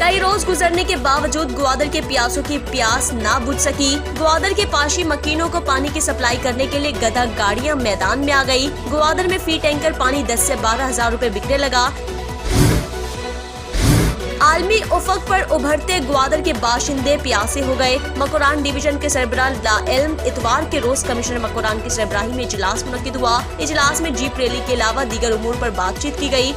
कई रोज गुजरने के बावजूद ग्वादर के प्यासों की प्यास ना बुझ सकी। ग्वादर के पाशी मकीनों को पानी की सप्लाई करने के लिए गधा गाड़ियां मैदान में आ गई। ग्वादर में फी टैंकर पानी 10 से 12 हजार रूपए बिकने लगा। आलमी उफक पर उभरते ग्वादर के बाशिंदे प्यासे हो गए। मकोरान डिवीजन के सरबराह ला इल्म इतवार के रोज कमिश्नर मकोरान की सरबराही में इजलास मुनक्किद हुआ। इजलास में जीप रैली के अलावा दीगर उमूर पर बातचीत की गई।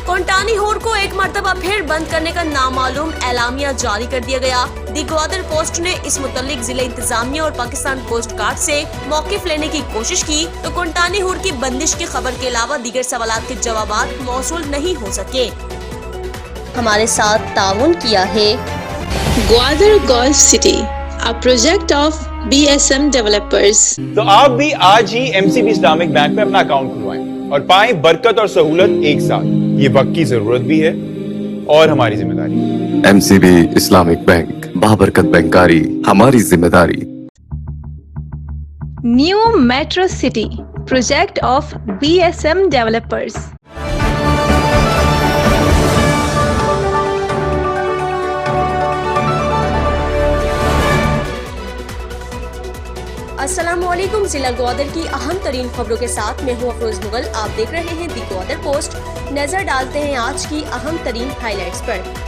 कोंटानी होड़ को एक मरतबा फिर बंद करने का नामालूम एलामिया जारी कर दिया गया। दी ग्वादर पोस्ट ने इस मुतल्लिक जिले इंतजामिया और पाकिस्तान कोस्ट गार्ड से मौक़िफ़ लेने की कोशिश की तो कोंटानी होड़ की बंदिश की खबर के अलावा दीगर सवालात के जवाबात मौसूल नहीं हो सके। हमारे साथ ताउन किया है Gwadar golf city, a project of BSM developers. तो आप भी आज ही MCB इस्लामिक बैंक में अपना अकाउंट खुलवाएं और पाएं बरकत और सहूलत एक साथ। ये वक्त की जरूरत भी है और हमारी जिम्मेदारी। MCB इस्लामिक बैंक, बाबरकत बैंकारी हमारी जिम्मेदारी। New metro city, project of BSM developers. अस्सलामुअलैकुम। जिला ग्वादर की अहम तरीन खबरों के साथ मैं हूँ अफरोज मुगल। आप देख रहे हैं दी ग्वादर पोस्ट। नजर डालते हैं आज की अहम तरीन हाईलाइट्स पर।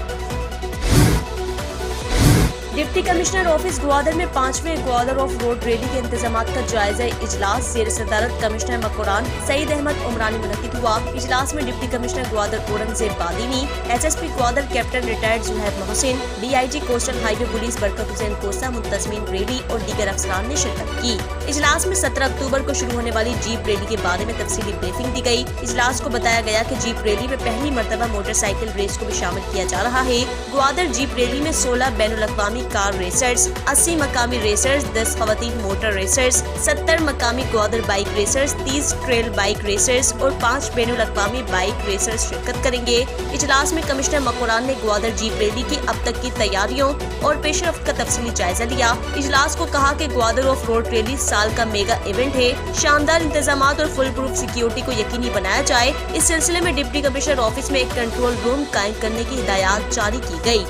डिप्टी कमिश्नर ऑफिस ग्वादर में 5वें ग्वादर ऑफ रोड रैली के इंतजामात का जायजा इजलास जेर सदारत कमिश्नर मकोरान सईद अहमद उमरानी मुनक्किद हुआ। इजलास में deputy commissioner Gwadar Aurangzeb Badini, SSP Gwadar captain retired Zuhaib Mohsin, DIG coastal highway police Barkat Hussain कोसा, मुंतजमीन रैली और दीगर अफसरान ने शिरकत की। इजलास में 17 अक्टूबर को शुरू होने वाली जीप रैली के बारे में तफसीली ब्रीफिंग दी गई। इजलास को बताया गया कि जीप रैली में पहली मरतबा मोटरसाइकिल रेस को भी शामिल किया जा रहा है। ग्वादर जीप रैली में 16 बैनुल-अक़वामी कार रेसर्स, 80 मकामी रेसर्स, 10 खवातीन मोटर रेसर्स, 70 मकामी Gwadar bike racers, 30 trail bike racers और 5 बैनुल-अक़वामी बाइक रेसर्स शिरकत करेंगे। इजलास में कमिश्नर मकोरान ने ग्वादर जीप रैली की अब तक की तैयारियों और पेशरफ्त का तफसीली जायजा लिया। इजलास को कहा कि ग्वादर ऑफ रोड रैली साल का मेगा इवेंट है। शानदार इंतजामात और फुल प्रूफ सिक्योरिटी को यकीनी बनाया जाए। इस सिलसिले में डिप्टी कमिश्नर ऑफिस में एक कंट्रोल रूम कायम करने की हिदायत जारी की गई।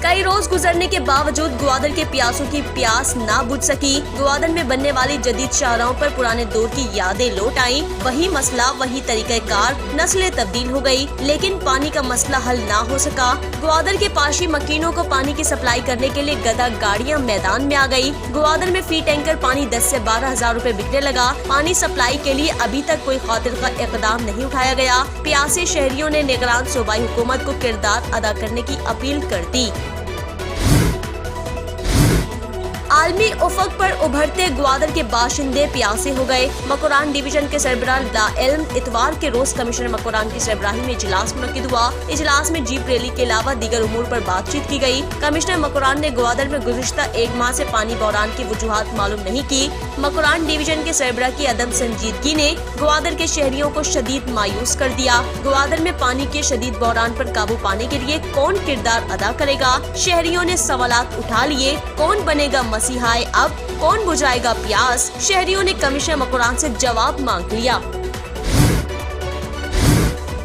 कई रोज गुजरने के बावजूद ग्वादर के प्यासों की प्यास ना बुझ सकी। ग्वादर में बनने वाली जदीद शाहराहों पर पुराने दौर की यादें लौट आईं। वही मसला, वही तरीक़ेकार, नस्लें तब्दील हो गई, लेकिन पानी का मसला हल ना हो सका। ग्वादर के पाशी मकीनों को पानी की सप्लाई करने के लिए गधा गाड़ियां मैदान में आ गई। ग्वादर में फी टैंकर पानी 10 से 12 हजार रूपए बिकने लगा। पानी सप्लाई के लिए अभी तक कोई खातिर का इक़दाम नहीं उठाया गया। प्यासे शहरियों ने निगरान सूबाई हुकूमत को किरदार अदा करने की अपील कर दी। आलमी उफक पर उभरते ग्वादर के बाशिंदे प्यासे हो गए। मकोरान डिवीजन के सरबराह ला इल्म इतवार के रोज कमिश्नर मकोरान की सरबराही में इजलास मुनक्किद हुआ। इजलास में जीप रैली के अलावा दीगर उमूर पर बातचीत की गई। कमिश्नर मकोरान ने ग्वादर में गुज़िश्ता एक माह से पानी बहरान की वजूहात मालूम नहीं की। मकोरान डिवीजन के सरबराह की अदम संजीदगी ने ग्वादर के शहरियों को शदीद मायूस कर दिया। ग्वादर में पानी के शदीद बहरान पर काबू पाने के लिए कौन किरदार अदा करेगा? शहरियों ने सवालात उठा लिए। कौन बनेगा मसीहाए? अब कौन बुझाएगा प्यास? शहरियों ने कमिश्नर मकोरान से जवाब मांग लिया।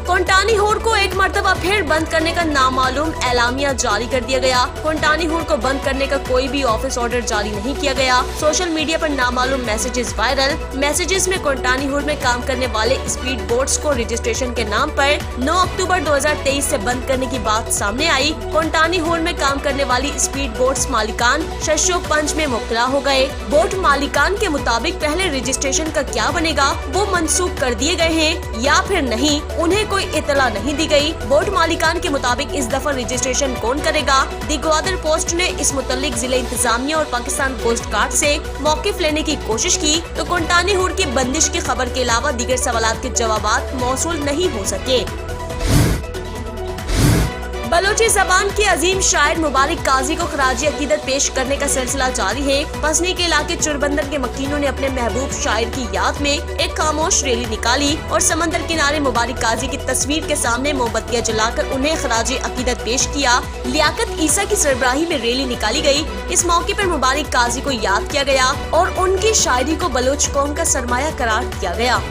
कोंटानी होड़ को एक मरतबा फिर बंद करने का नामालूम एलामिया जारी कर दिया गया। कोंटानी होड़ को बंद करने का कोई भी ऑफिस ऑर्डर जारी नहीं किया गया। सोशल मीडिया पर नामालूम मैसेजेस वायरल। मैसेजेस में कोंटानी होड़ में काम करने वाले स्पीड बोट्स को रजिस्ट्रेशन के नाम पर 9 अक्टूबर 2023 से बंद करने की बात सामने आई। कोंटानी होड़ में काम करने वाली स्पीड बोट्स मालिकान शशोपंच में मुब्तला हो गए। बोट मालिकान के मुताबिक पहले रजिस्ट्रेशन का क्या बनेगा, वो मंसूख कर दिए गए हैं या फिर नहीं, उन्हें कोई इतला नहीं दी गई। बोट मालिकान के मुताबिक इस दफा रजिस्ट्रेशन कौन करेगा? दी ग्वादर पोस्ट ने इस मुतल्लिक जिले इंतजामिया और पाकिस्तान कोस्ट गार्ड से मौक़िफ़ लेने की कोशिश की तो कोंटानी होड़ की बंदिश की खबर के अलावा दीगर सवालात के जवाबात मौसूल नहीं हो सके। बलोची जबान के अजीम शायर मुबारक काजी को खराज अकीदत पेश करने का सिलसिला जारी है। पसनी के इलाके चुरबंदर के मकीनों ने अपने महबूब शायर की याद में एक खामोश रैली निकाली और समंदर किनारे मुबारक काजी की तस्वीर के सामने मोमबत्तियां जलाकर उन्हें खराज अकीदत पेश किया। लियाकत ईसा की सरबराही में रैली निकाली गई। इस मौके पर मुबारक काजी को याद किया गया और उनकी शायरी को बलोच कौम का सरमाया करार दिया गया।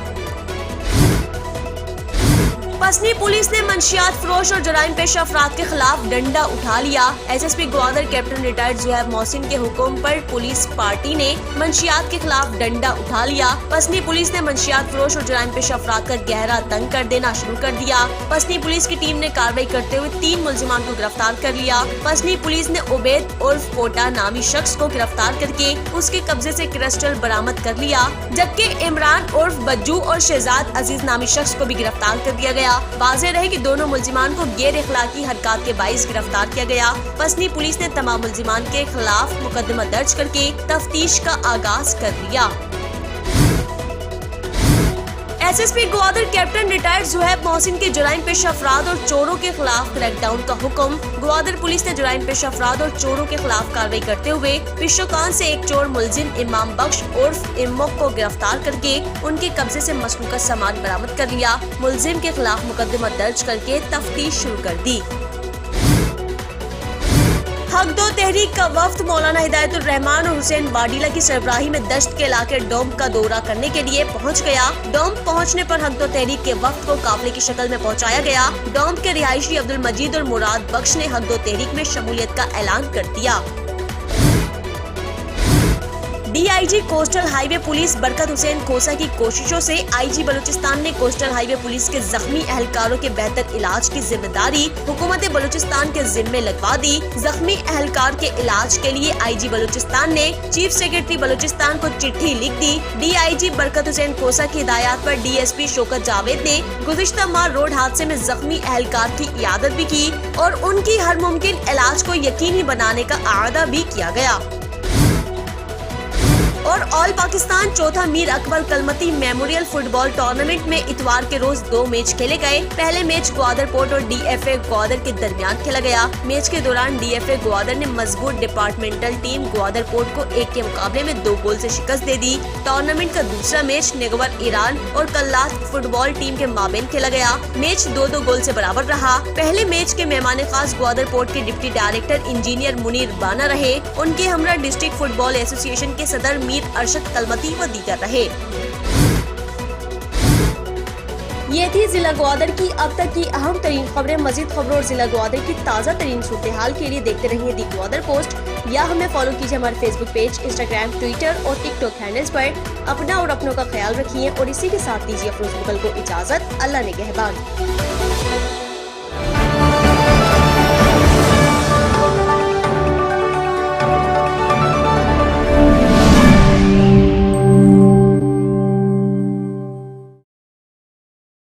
पसनी पुलिस ने मंशियात फरोश और जराइम पेश अफराद के खिलाफ डंडा उठा लिया। SSP Gwadar captain retired Zuhaib Mohsin के हुक्म पर पुलिस पार्टी ने मंशियात के खिलाफ डंडा उठा लिया। पसनी पुलिस ने मंशियात फरोश और जराइम पेश अफराद का गहरा तंग कर देना शुरू कर दिया। पसनी पुलिस की टीम ने कार्रवाई करते हुए 3 मुलजिमान को गिरफ्तार कर लिया। पसनी पुलिस ने उबैद उर्फ कोटा नामी शख्स को गिरफ्तार करके उसके कब्जे से क्रिस्टल बरामद कर लिया, जबकि इमरान उर्फ बज्जू और शहजाद अजीज नामी शख्स को भी गिरफ्तार कर दिया गया। वाज़ेह रहे कि दोनों मुलजिमान को गैर इखलाकी हरकत के बाइस गिरफ्तार किया गया। पसनी पुलिस ने तमाम मुलजिमान के खिलाफ मुकदमा दर्ज करके तफ्तीश का आगाज कर दिया। SSP Gwadar captain retired Zuhaib Mohsin के जराइम पेश अफराद और चोरों के खिलाफ क्रैकडाउन का हुक्म। ग्वादर पुलिस ने जराइम पेश अफराद और चोरों के खिलाफ कार्रवाई करते हुए पिशोकान से एक चोर मुलजिम इमाम बख्श उर्फ इम्मोक को गिरफ्तार करके उनके कब्जे से मसरूका सामान बरामद कर लिया। मुलजिम के खिलाफ मुकदमा दर्ज करके तफ्तीश शुरू कर दी। हक दो तहरीक का वफ्द मौलाना हिदायतुर रहमान और हुसैन वाडीला की सरबराही में दश्त के इलाके डोम का दौरा करने के लिए पहुंच गया। डोम पहुंचने पर हक दो तहरीक के वफ्द को काफिले की शक्ल में पहुंचाया गया। डोम के रिहायशी अब्दुल मजीद और मुराद बख्श ने हक दो तहरीक में शमूलियत का ऐलान कर दिया। DIG coastal highway police Barkat Hussain खोसा की कोशिशों से आईजी बलूचिस्तान ने कोस्टल हाईवे पुलिस के जख्मी अहलकारों के बेहतर इलाज की जिम्मेदारी हुकूमत बलूचिस्तान के जिम्मे लगवा दी। जख्मी अहलकार के इलाज के लिए आईजी बलूचिस्तान ने चीफ सेक्रेटरी बलूचिस्तान को चिट्ठी लिख दी। डीआईजी बरकत हुसैन खोसा की हिदायत पर डीएसपी शौकत जावेद ने गुज़िश्ता माह रोड हादसे में जख्मी अहलकार की इयादत भी की और उनकी हर मुमकिन इलाज को यकीनी बनाने का आदा भी किया गया। और ऑल पाकिस्तान चौथा Mir Akbar Kalmati memorial football tournament में इतवार के रोज 2 मैच खेले गए। पहले मैच ग्वादर पोर्ट और डीएफए ग्वादर के दरमियान खेला गया। मैच के दौरान डीएफए ग्वादर ने मजबूत डिपार्टमेंटल टीम ग्वादर पोर्ट को 1 के मुकाबले में 2 गोल से शिकस्त दे दी। टूर्नामेंट का दूसरा मैच नेगवर ईरान और कल्लात फुटबॉल टीम के माबेन खेला गया। मैच 2-2 गोल से बराबर रहा। पहले मैच के मेहमान खास ग्वादर पोर्ट के डिप्टी डायरेक्टर इंजीनियर मुनीर बाना रहे। उनके हमरा डिस्ट्रिक्ट फुटबॉल एसोसिएशन के सदर मीर अरशद कलमती व दीगर रहे। ये थी जिला ग्वादर की अब तक की अहम तरीन खबरें। मजीद खबरों और जिला ग्वादर की ताज़ा तरीन सूरत हाल के लिए देखते रहिए दी ग्वादर पोस्ट या हमें फॉलो कीजिए हमारे फेसबुक पेज, इंस्टाग्राम, ट्विटर और टिकटॉक हैंडल्स पर। अपना और अपनों का ख्याल रखिए और इसी के साथ दीजिए अफरोज मुगल को इजाजत। अल्लाह ने कहबान।